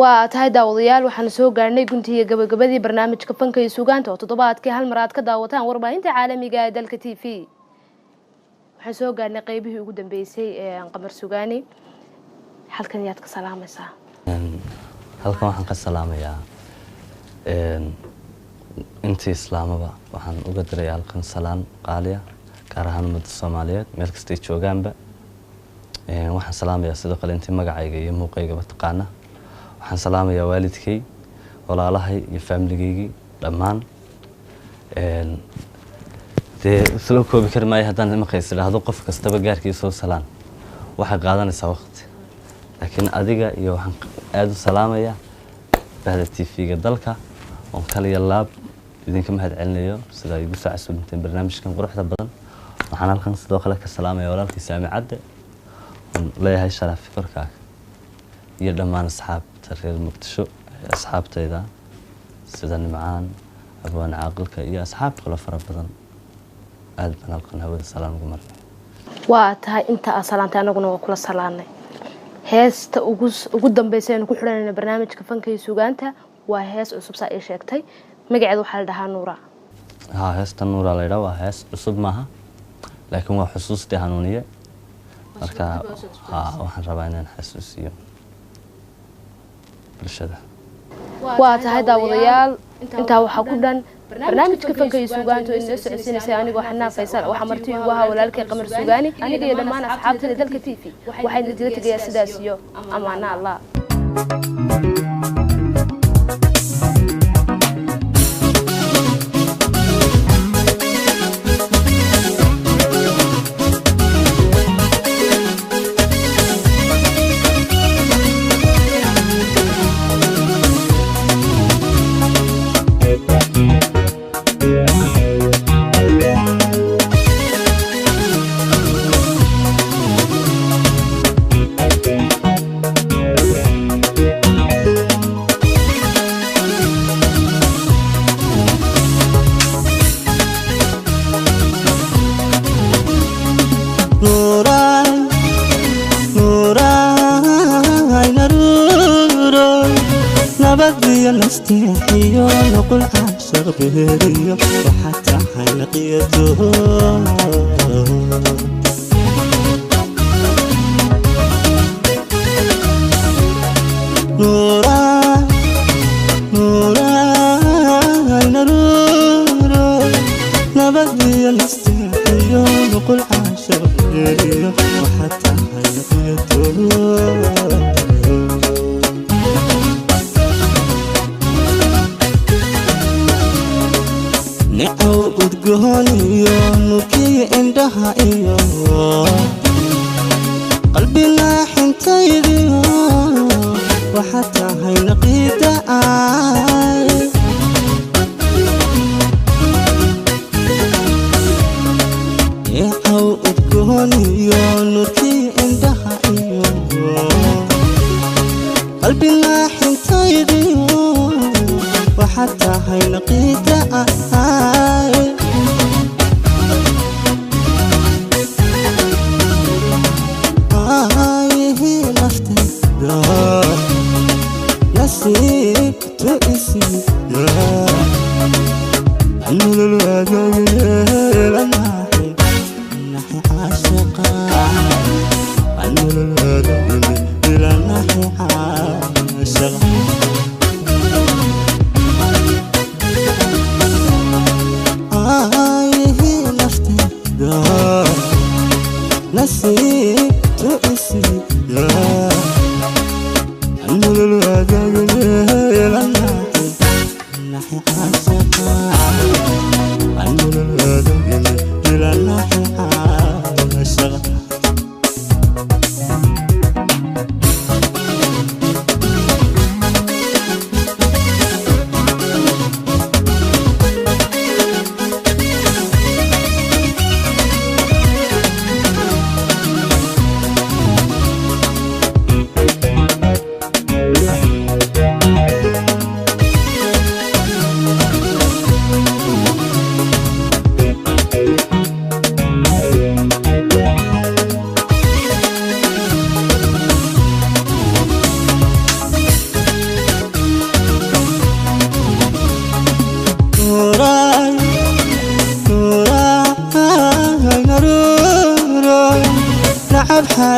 waa tahay daawadayaal waxaan soo gaarnay guntiga gabagabadii barnaamijka fanka iyo suugaanta oo toddobaadkii hal mar aad ka daawataan warbaahinta caalamiga ee dalka TV waxaan soo gaarnay qaybihii ugu dambeysay ee qamar suugaani halkan yaad ka salaamaysaa halkan waxaan ka salaamayaa intii islaamaba waxaan uga diray halkan salaan qaaliya gaar ahaan ummadda Soomaaliyeed meel kasta ay joogaanba waxaan salaamayaa sidoo kale intii magacayga iyo muuqaygaba taqaana waxaan salaamayaa waalidkay walaalahay iyo familygaygi dhammaan soo koobi kar maayo haddaan ma qaysiraahdo qof kastaba gaarkiisa soo salaan waxa qaadanaysaa waqti laakiin adiga iyo waxaan aad u salaamayaa bahda TV-ga dalka oo kaliya laab idinka mahad celinayo sida ay ugu soo casuunteen barnaamijkan quruxda badan waxaan halkan sidoo kale ka salaamayaa walaalkii Saami Cadde leeyahay sharaf korkaaga iyo dhammaan asxaabta reer Muqdisho asxaabtayda sida Nimcaan abaan caaqilka iyo asxaab kale fara badan aad baan halkan hawada salaam ugu marnay waa tahay inta salaanta anaguna waa kula salaanay heesta ugu dambeysay aan ku xidhanayna barnaamijka fanka iyo suugaanta waa hees cusub saa ay sheegtay magaceedu waxa la dhahaa Nuura heesta Nuura la yiraahdo waa hees cusub maaha laakiin waa xusuustii hanuuniye marka waxaan rabaa inaan xasuusiyo bulshada waa tahay daawadayaal inta waxa ku dhan barnaamijka fanka iyo suugaanta in la socodsiinaysa anigoo Xanaan Faysal waxa martii ugu ahaa walaalkay Qamar Suugaani aniga iyo dhammaan asxaabta dalka TV waxay idin tagayaa sidaas iyo amaana Allah نستحيو نقول عاشق بهريو وحتى حلقيته نورا نورا نورا نبغي نستحيو نقول عاشق بهريو وحتى حلقيته udgooniyo nukiyo indhaha iyo qalbiga xintaydiyo waxa tahay naqida udgooniyo nukiyo indhaha iyo qalbiga xintaydiyo waxa tahay naqida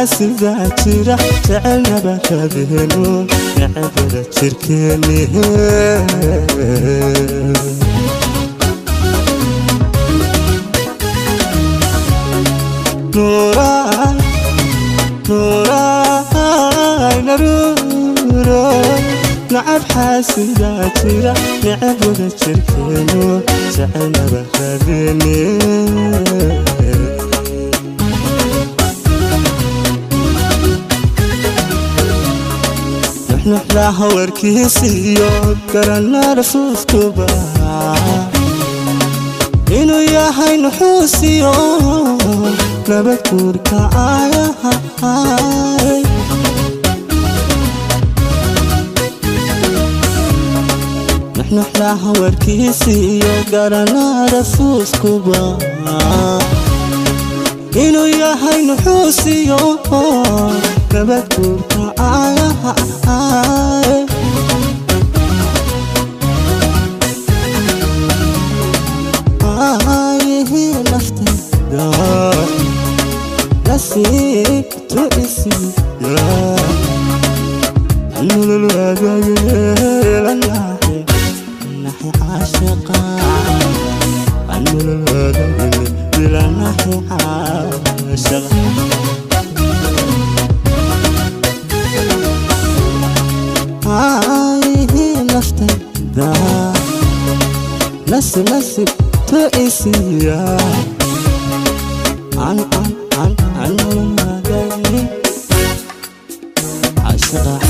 حاسدا جرا جعلنا بكذهنو نعبد تركني نوراي نوراي نروراي نعب حاسدا جرا نعبد تركنو جعلنا بكذهني نحلاها وركيسيو كرنا رفوف كوبا إنو يا هاي نحوسيو نبكور كعايا هاي نحلاها وركيسيو كرنا رفوف كوبا إنو يا هاي نحوسيو نبكور كعايا هاي هي نفتي نسيك تؤسي عنو الوادي للناحي الناحي عاشقا عنو الوادي للناحي عاشقا هي نفتي نسي تؤسي عن المدني عشق